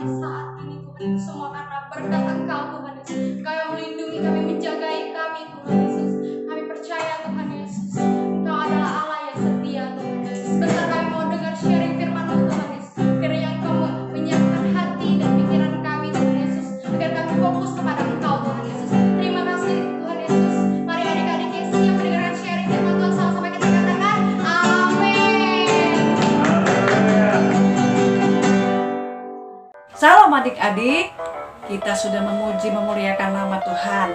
di saat ini Tuhan Yesus, semua karena berkat Engkau Tuhan Yesus. Engkau yang melindungi kami, menjagai kami Tuhan Yesus. Kami percaya Tuhan Yesus, Engkau adalah Allah yang setia Tuhan Yesus. Sebentar kami mau dengar sharing firman-Mu Tuhan Yesus. Kiranya Engkau menyiapkan hati dan pikiran kami Tuhan Yesus, agar kami fokus kepada Engkau Tuhan Yesus. Terima kasih Tuhan Yesus. Mari adik-adik yang siap mendengarkan sharing firman Tuhan, sama-sama kita katakan amin. Salam adik-adik, kita sudah memuji memuliakan nama Tuhan.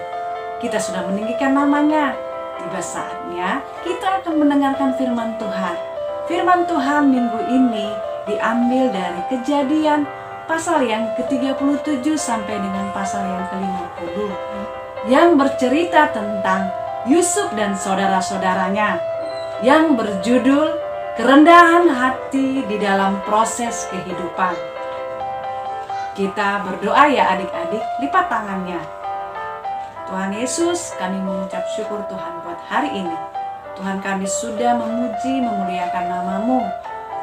Kita sudah meninggikan namanya. Tiba saatnya kita akan mendengarkan firman Tuhan. Firman Tuhan minggu ini diambil dari Kejadian pasal yang ke-37 sampai dengan pasal yang ke-50, yang bercerita tentang Yusuf dan saudara-saudaranya, yang berjudul Kerendahan Hati di dalam Proses Kehidupan. Kita berdoa ya adik-adik, lipat tangannya. Tuhan Yesus, kami mengucap syukur Tuhan buat hari ini. Tuhan, kami sudah memuji memuliakan nama-Mu.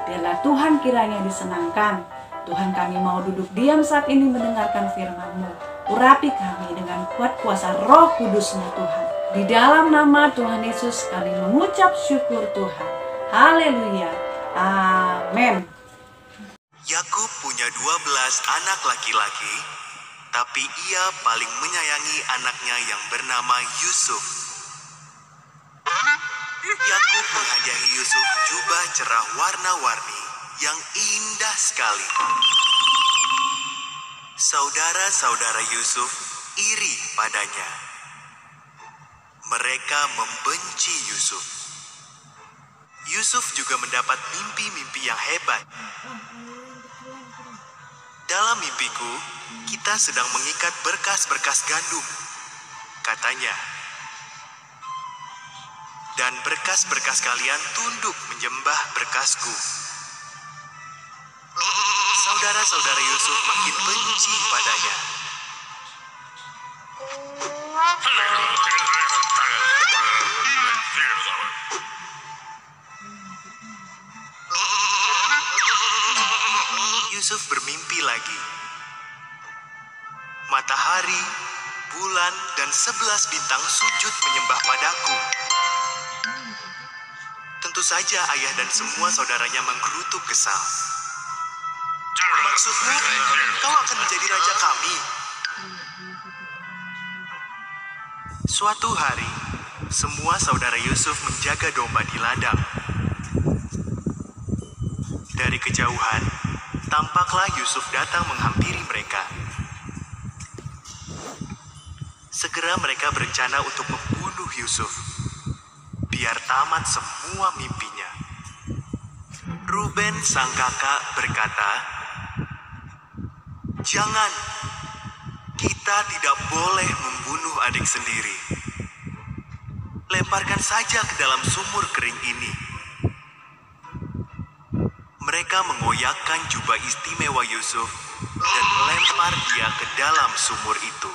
Biarlah Tuhan kiranya disenangkan. Tuhan, kami mau duduk diam saat ini mendengarkan firman-Mu. Urapi kami dengan kuat kuasa Roh Kudus-Mu Tuhan. Di dalam nama Tuhan Yesus kami mengucap syukur Tuhan. Haleluya. Amin. Yakub punya 12 anak laki-laki, tapi ia paling menyayangi anaknya yang bernama Yusuf. Yakub menghadiahi Yusuf jubah cerah warna-warni yang indah sekali. Saudara-saudara Yusuf iri padanya. Mereka membenci Yusuf. Yusuf juga mendapat mimpi-mimpi yang hebat. Dalam mimpiku, kita sedang mengikat berkas-berkas gandum, katanya. Dan berkas-berkas kalian tunduk menyembah berkasku. Saudara-saudara Yusuf makin benci padanya. Yusuf bermimpi lagi. Matahari, bulan, dan 11 bintang sujud menyembah padaku. Tentu saja ayah dan semua saudaranya menggerutu kesal. Maksudmu, kau akan menjadi raja kami? Suatu hari, semua saudara Yusuf menjaga domba di ladang. Dari kejauhan, tampaklah Yusuf datang menghampiri mereka. Segera mereka berencana untuk membunuh Yusuf, biar tamat semua mimpinya. Ruben sang kakak berkata, "Jangan, kita tidak boleh membunuh adik sendiri. Lemparkan saja ke dalam sumur kering ini." Mereka mengoyakkan jubah istimewa Yusuf dan melempar dia ke dalam sumur itu.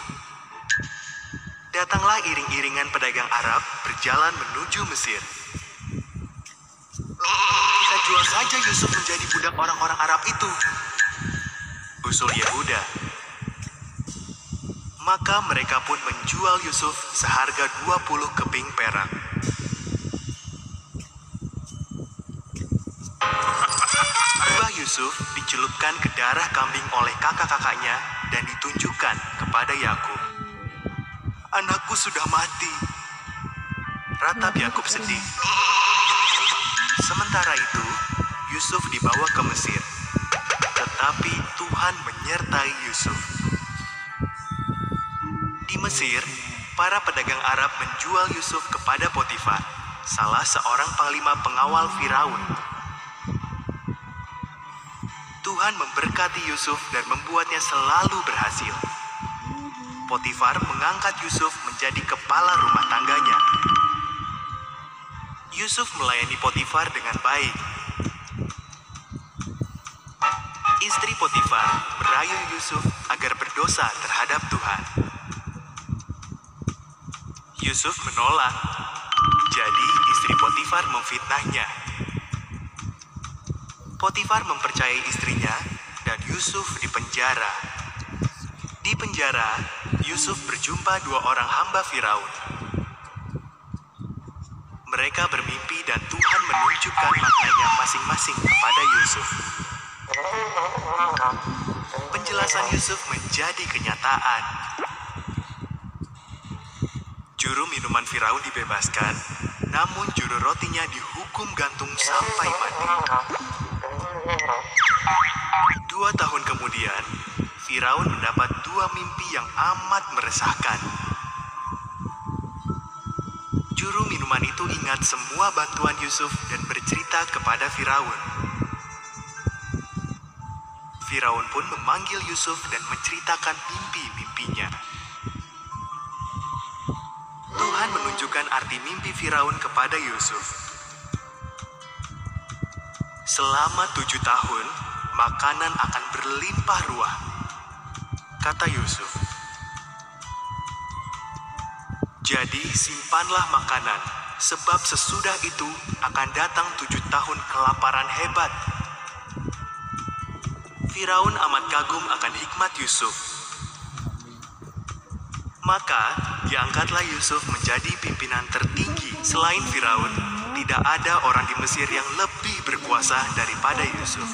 Datanglah iring-iringan pedagang Arab berjalan menuju Mesir. "Kita jual saja Yusuf menjadi budak orang-orang Arab itu," usul Yehuda. Maka mereka pun menjual Yusuf seharga 20 keping perak. Jubah Yusuf dicelupkan ke darah kambing oleh kakak-kakaknya dan ditunjukkan kepada Yakub. "Anakku sudah mati," ratap Yakub sedih. Sementara itu, Yusuf dibawa ke Mesir. Tetapi Tuhan menyertai Yusuf. Di Mesir, para pedagang Arab menjual Yusuf kepada Potifar, salah seorang panglima pengawal Firaun. Tuhan memberkati Yusuf dan membuatnya selalu berhasil. Potifar mengangkat Yusuf menjadi kepala rumah tangganya. Yusuf melayani Potifar dengan baik. Istri Potifar merayu Yusuf agar berdosa terhadap Tuhan. Yusuf menolak, jadi istri Potifar memfitnahnya. Potifar mempercayai istrinya, dan Yusuf di penjara. Di penjara, Yusuf berjumpa dua orang hamba Firaun. Mereka bermimpi dan Tuhan menunjukkan maknanya masing-masing kepada Yusuf. Penjelasan Yusuf menjadi kenyataan. Juru minuman Firaun dibebaskan, namun juru rotinya dihukum gantung sampai mati. 2 tahun kemudian, Firaun mendapat 2 mimpi yang amat meresahkan. Juru minuman itu ingat semua bantuan Yusuf dan bercerita kepada Firaun. Firaun pun memanggil Yusuf dan menceritakan mimpi-mimpinya. Tuhan menunjukkan arti mimpi Firaun kepada Yusuf. Selama 7 tahun, makanan akan berlimpah ruah, kata Yusuf. Jadi simpanlah makanan, sebab sesudah itu akan datang 7 tahun kelaparan hebat. Firaun amat kagum akan hikmat Yusuf. Maka diangkatlah Yusuf menjadi pimpinan tertinggi. Selain Firaun, tidak ada orang di Mesir yang lebih berkuasa daripada Yusuf.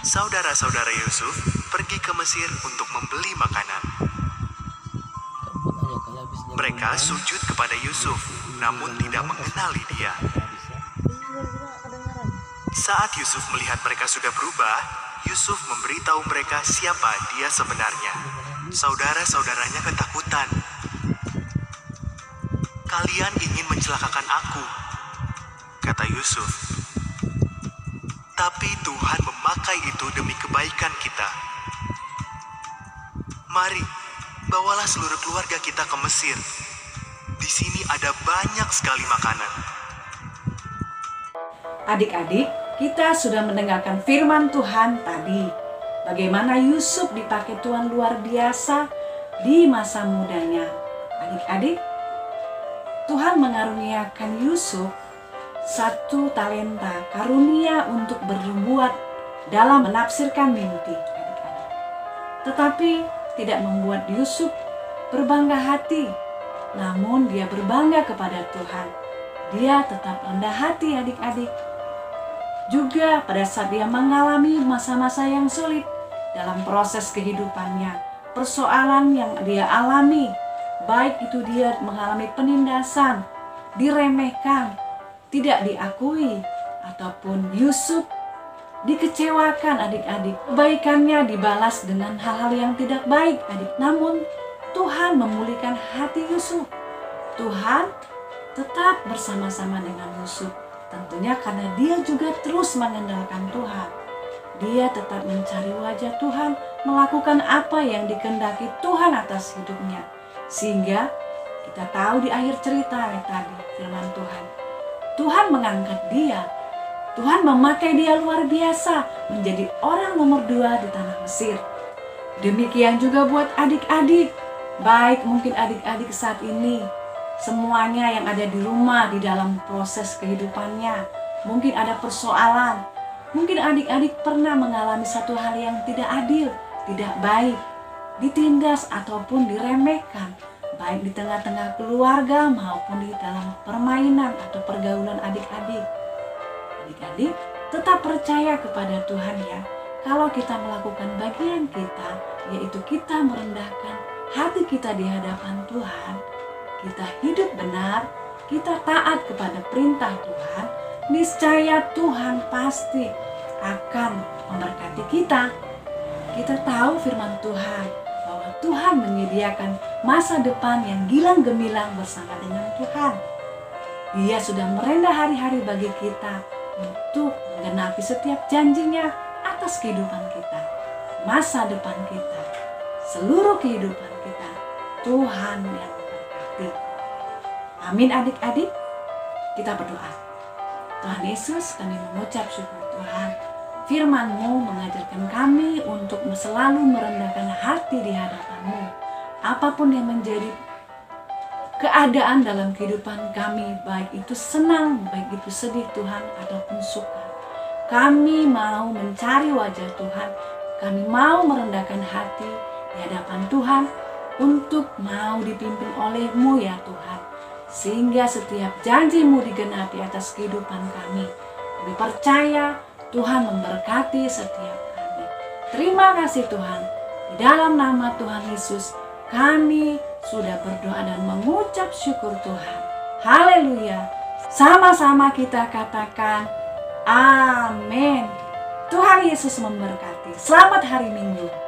Saudara-saudara Yusuf pergi ke Mesir untuk membeli makanan. Mereka sujud kepada Yusuf, namun tidak mengenali dia. Saat Yusuf melihat mereka sudah berubah, Yusuf memberitahu mereka siapa dia sebenarnya. Saudara-saudaranya ketakutan. "Kalian ingin mencelakakan aku," kata Yusuf. "Tapi Tuhan memakai itu demi kebaikan kita. Mari, bawalah seluruh keluarga kita ke Mesir. Di sini ada banyak sekali makanan." Adik-adik, kita sudah mendengarkan firman Tuhan tadi. Bagaimana Yusuf dipakai Tuhan luar biasa di masa mudanya. Adik-adik, Tuhan mengaruniakan Yusuf 1 talenta, karunia untuk berbuat dalam menafsirkan mimpi. Adik-adik. Tetapi tidak membuat Yusuf berbangga hati, namun dia berbangga kepada Tuhan. Dia tetap rendah hati, adik-adik. Juga pada saat dia mengalami masa-masa yang sulit dalam proses kehidupannya, persoalan yang dia alami, baik itu dia mengalami penindasan, diremehkan, tidak diakui, ataupun Yusuf dikecewakan, adik-adik. Kebaikannya dibalas dengan hal-hal yang tidak baik, adik. Namun Tuhan memulihkan hati Yusuf. Tuhan tetap bersama-sama dengan Yusuf. Tentunya karena dia juga terus mengandalkan Tuhan. Dia tetap mencari wajah Tuhan, melakukan apa yang dikehendaki Tuhan atas hidupnya. Sehingga kita tahu di akhir cerita tadi firman Tuhan, Tuhan mengangkat dia. Tuhan memakai dia luar biasa menjadi orang nomor 2 di tanah Mesir. Demikian juga buat adik-adik. Baik mungkin adik-adik saat ini, semuanya yang ada di rumah di dalam proses kehidupannya, mungkin ada persoalan. Mungkin adik-adik pernah mengalami satu hal yang tidak adil, tidak baik, ditindas ataupun diremehkan, baik di tengah-tengah keluarga maupun di dalam permainan atau pergaulan adik-adik. Adik-adik tetap percaya kepada Tuhan ya. Kalau kita melakukan bagian kita, yaitu kita merendahkan hati kita di hadapan Tuhan, kita hidup benar, kita taat kepada perintah Tuhan, niscaya Tuhan pasti akan memberkati kita. Kita tahu firman Tuhan bahwa Tuhan menyediakan masa depan yang gilang gemilang bersama dengan Tuhan. Dia sudah merendah hari-hari bagi kita untuk menggenapi setiap janjinya atas kehidupan kita, masa depan kita, seluruh kehidupan kita. Tuhan yang memberkati. Amin adik-adik. Kita berdoa. Tuhan Yesus, kami mengucap syukur Tuhan. Firman-Mu mengajarkan kami untuk selalu merendahkan hati di hadapan-Mu. Apapun yang menjadi keadaan dalam kehidupan kami, baik itu senang, baik itu sedih Tuhan, ataupun suka. Kami mau mencari wajah Tuhan, kami mau merendahkan hati di hadapan Tuhan untuk mau dipimpin oleh-Mu ya Tuhan. Sehingga setiap janji-Mu digenapi atas kehidupan kami. Kami percaya Tuhan memberkati setiap kami. Terima kasih Tuhan. Di dalam nama Tuhan Yesus kami sudah berdoa dan mengucap syukur Tuhan. Haleluya. Sama-sama kita katakan amin. Tuhan Yesus memberkati. Selamat hari Minggu.